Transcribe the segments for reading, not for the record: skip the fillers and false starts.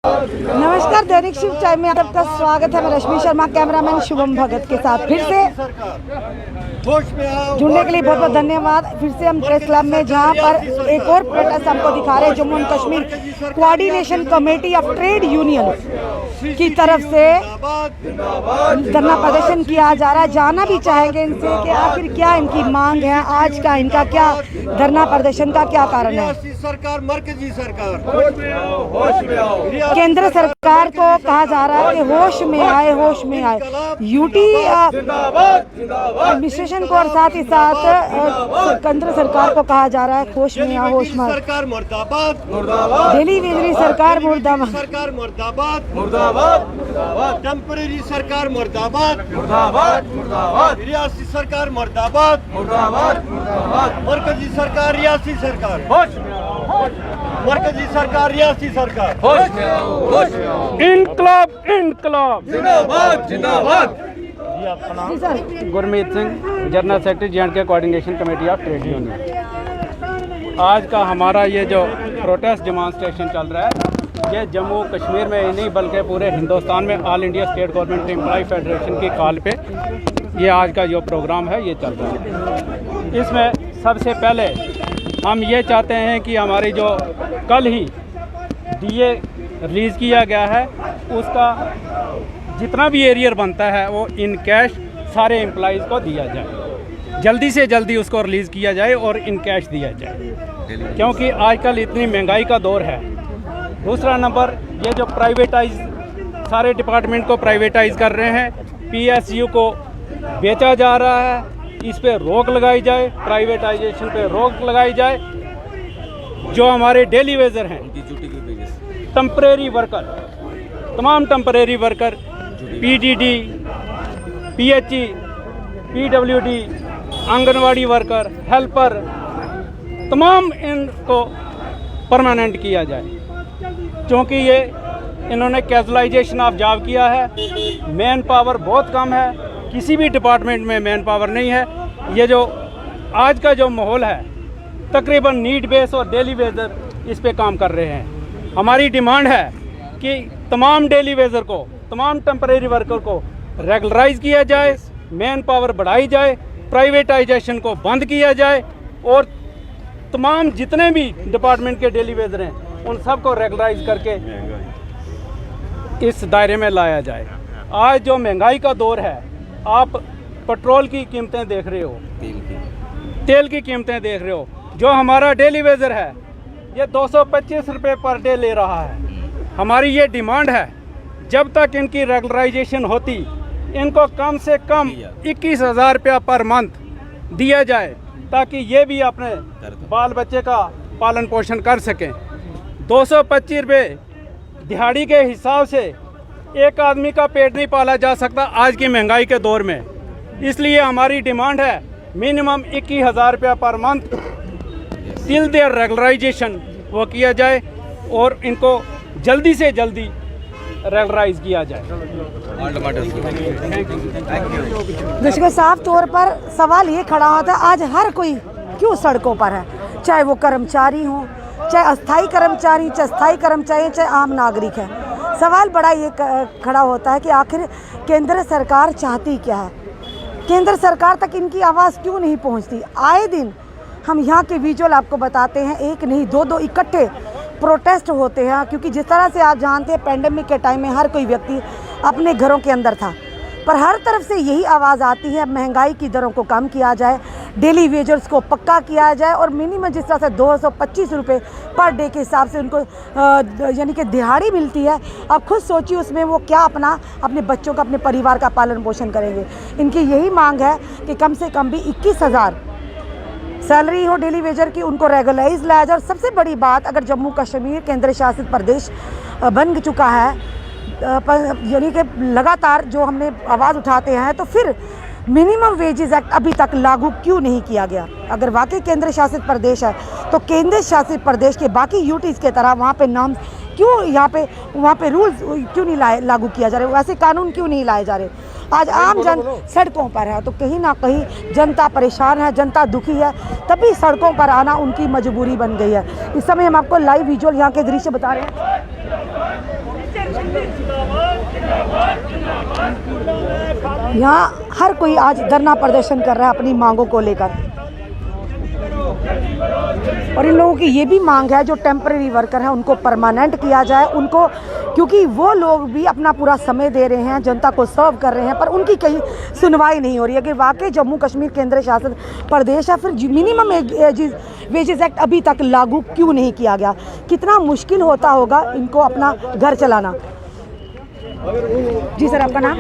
नमस्कार, दैनिक shift time में आपका स्वागत है। मैं रश्मि शर्मा, कैमरामैन शुभम भगत के साथ फिर से जुड़ने के लिए बहुत बहुत धन्यवाद। फिर से हम प्रेस क्लब में, जहां पर एक और प्रोटेस्ट हमको दिखा रहे हैं। Jammu and Kashmir coordination committee of trade union की तरफ से धरना प्रदर्शन किया जा रहा है। जाना भी चाहेंगे इनसे कि आखिर क्या इनकी मांग है, आज का इनका क्या धरना प्रदर्शन का क्या कारण है। सरकार, मरकजी सरकार, केंद्र सरकार को कहा जा रहा है कि होश में आए, होश में आए। यूटी एडमिनिस्ट्रेशन को और साथ ही साथ केंद्र सरकार को कहा जा रहा है होश में आ, होश में। सरकार मुर्दाबाद, दिल्ली वेजरी सरकार मुर्दाबाद, सरकार मुर्दाबाद, मुर्दाबाद, टेम्परेरी सरकार मुर्दाबाद, मुर्दाबाद, मुर्दाबाद, रियासी सरकार मुर्दाबाद, मुर्दाबाद, मुर्दाबाद, मरकजी सरकार, रियासी सरकार, मरकजी सरकार, रियासी सरकार, इनकलाब, इनकलाब, जिंदाबाद, जिंदाबाद। Gurmeet Singh, general secretary J&K coordination committee of trade union. आज का हमारा ये जो प्रोटेस्ट डेमोन्स्ट्रेशन चल रहा है, ये जम्मू कश्मीर में ही नहीं बल्कि पूरे हिंदुस्तान में all India state government employ federation की कॉल पे ये आज का जो प्रोग्राम है ये चल रहा है। इसमें सबसे पहले हम ये चाहते हैं कि हमारी जो कल ही DA रिलीज़ किया गया है, उसका जितना भी एरियर बनता है वो इन कैश सारे एम्प्लॉइज़ को दिया जाए। जल्दी से जल्दी उसको रिलीज़ किया जाए और इन कैश दिया जाए, क्योंकि आजकल इतनी महंगाई का दौर है। दूसरा नंबर, ये जो प्राइवेटाइज सारे डिपार्टमेंट को प्राइवेटाइज कर रहे हैं, PSU को बेचा जा रहा है, इस पे रोक लगाई जाए, प्राइवेटाइजेशन पे रोक लगाई जाए। जो हमारे डेली वेजर हैं, टेम्परेरी वर्कर, तमाम temporary worker, PDD, PHE, PWD, anganwadi worker, helper, तमाम इनको परमानेंट किया जाए, क्योंकि ये इन्होंने कैजुअलाइजेशन ऑफ जॉब किया है। मैन पावर बहुत कम है, किसी भी डिपार्टमेंट में मैन पावर नहीं है। ये जो आज का जो माहौल है, तकरीबन नीड बेस और डेली वेजर इस पे काम कर रहे हैं। हमारी डिमांड है कि तमाम डेली वेजर को, तमाम टेम्परेरी वर्कर को रेगुलराइज किया जाए, मैन पावर बढ़ाई जाए, प्राइवेटाइजेशन को बंद किया जाए और तमाम जितने भी डिपार्टमेंट के डेली वेजर हैं उन सब को रेगुलराइज करके इस दायरे में लाया जाए। आज जो महंगाई का दौर है, आप पेट्रोल की कीमतें देख रहे हो, तेल की कीमतें देख रहे हो। जो हमारा डेली वेजर है ये 225 रुपये पर डे ले रहा है। हमारी ये डिमांड है, जब तक इनकी रेगुलराइजेशन होती, इनको कम से कम 21,000 रुपया पर मंथ दिया जाए, ताकि ये भी अपने बाल बच्चे का पालन पोषण कर सकें। 225 रुपये दिहाड़ी के हिसाब से एक आदमी का पेट नहीं पाला जा सकता आज की महंगाई के दौर में। इसलिए हमारी डिमांड है मिनिमम 21,000 रुपया per month till there regularisation वो किया जाए और इनको जल्दी से जल्दी रेगुलराइज किया जाए। दर्शकों, साफ तौर पर सवाल ये खड़ा होता है, आज हर कोई क्यों सड़कों पर है, चाहे वो कर्मचारी हो, चाहे अस्थायी कर्मचारी, चाहे स्थायी कर्मचारी, चाहे आम नागरिक है। सवाल बड़ा ये खड़ा होता है कि आखिर केंद्र सरकार चाहती क्या है, केंद्र सरकार तक इनकी आवाज़ क्यों नहीं पहुंचती। आए दिन हम यहाँ के विजुअल आपको बताते हैं, एक नहीं दो इकट्ठे प्रोटेस्ट होते हैं, क्योंकि जिस तरह से आप जानते हैं पेंडेमिक के टाइम में हर कोई व्यक्ति अपने घरों के अंदर था, पर हर तरफ से यही आवाज़ आती है महंगाई की दरों को कम किया जाए, डेली वेजर्स को पक्का किया जाए और मिनिमम जिस तरह से 225 रुपये पर डे के हिसाब से उनको यानी कि दिहाड़ी मिलती है। आप खुद सोचिए उसमें वो क्या अपने बच्चों का, अपने परिवार का पालन पोषण करेंगे। इनकी यही मांग है कि कम से कम भी 21,000 सैलरी हो डेली वेजर की, उनको रेगुलराइज लाया जाए। और सबसे बड़ी बात, अगर जम्मू कश्मीर केंद्र शासित प्रदेश बन चुका है, यानी कि लगातार जो हमने आवाज़ उठाते हैं, तो फिर मिनिमम वेजेस एक्ट अभी तक लागू क्यों नहीं किया गया। अगर वाकई केंद्र शासित प्रदेश है तो केंद्र शासित प्रदेश के बाकी यूटीज़ के तरह वहाँ पे नाम क्यों, वहाँ पे रूल्स क्यों नहीं लागू किया जा रहे, वैसे कानून क्यों नहीं लाए जा रहे। आज आम जन सड़कों पर है तो कहीं ना कहीं जनता परेशान है, जनता दुखी है, तभी सड़कों पर आना उनकी मजबूरी बन गई है। इस समय हम आपको लाइव विजुअल यहाँ के दृश्य बता रहे हैं। यहाँ हर कोई आज धरना प्रदर्शन कर रहा है अपनी मांगों को लेकर, और इन लोगों की ये भी मांग है जो टेम्परेरी वर्कर हैं उनको परमानेंट किया जाए उनको, क्योंकि वो लोग भी अपना पूरा समय दे रहे हैं, जनता को सर्व कर रहे हैं, पर उनकी कहीं सुनवाई नहीं हो रही है। कि वाकई जम्मू कश्मीर केंद्र शासित प्रदेश है, फिर मिनिमम वेजेस एक्ट अभी तक लागू क्यों नहीं किया गया? कितना मुश्किल होता होगा इनको अपना घर चलाना। जी सर, आपका नाम?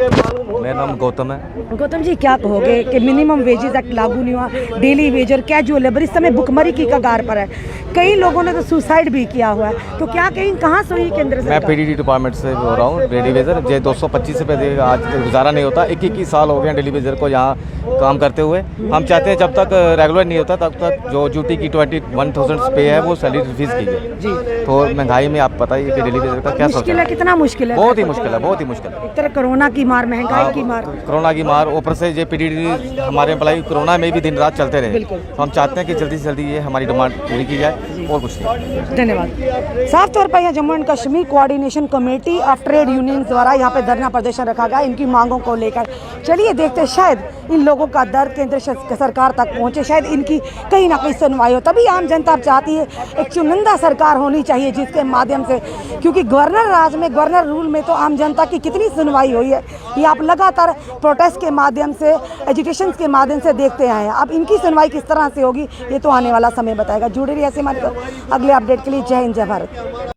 मेरा नाम गौतम है। गौतम जी, क्या कहोगे कि मिनिमम वेजेस एक्ट लागू नहीं हुआ, डेली वेज और कैजुअल लेबर इस समय भुखमरी की कगार पर है, कई लोगों ने तो सुसाइड भी किया हुआ है, तो क्या कहीं कहाँ से हुई केंद्र सरकार? मैं पीडीडी डिपार्टमेंट से हो रहा हूँ। डेली वेजर जे 225 रुपये दे आज गुजारा नहीं होता। 21 साल हो गए डेली वेजर को यहाँ काम करते हुए। हम चाहते हैं जब तक रेगुलर नहीं होता तब तक जो ड्यूटी की 21,000 पे है वो सैलरी रिलीज की जाए जी। तो महंगाई में आप पता ही है कि डेली वेजर का क्या मुश्किल है, कितना मुश्किल है? बहुत ही मुश्किल है, बहुत ही मुश्किल है। एक तरह कोरोना की मार, महंगाई की मार, कोरोना की मार, ऊपर से ये पीडीडी हमारे एम्प्लॉय कोरोना में भी दिन रात चलते रहे। तो हम चाहते हैं कि जल्दी से जल्दी ये हमारी डिमांड पूरी की जाए और कुछ नहीं। धन्यवाद। साफ तौर पर यह Jammu and Kashmir coordination committee of trade unions द्वारा यहाँ पे धरना प्रदर्शन रखा गया इनकी मांगों को लेकर। चलिए देखते हैं, शायद इन लोगों का दर्द केंद्र सरकार तक पहुँचे, शायद इनकी कहीं ना कहीं सुनवाई हो। तभी आम जनता अब चाहती है एक चुनिंदा सरकार होनी चाहिए जिसके माध्यम से, क्योंकि गवर्नर राज में, गवर्नर रूल में तो आम जनता की कितनी सुनवाई हुई है ये आप लगातार प्रोटेस्ट के माध्यम से, एजुटेशन के माध्यम से देखते आए हैं। अब इनकी सुनवाई किस तरह से होगी ये तो आने वाला समय बताएगा। जुड़े रहिए ऐसे हमारे अगले अपडेट के लिए। जय हिंद, जय भारत।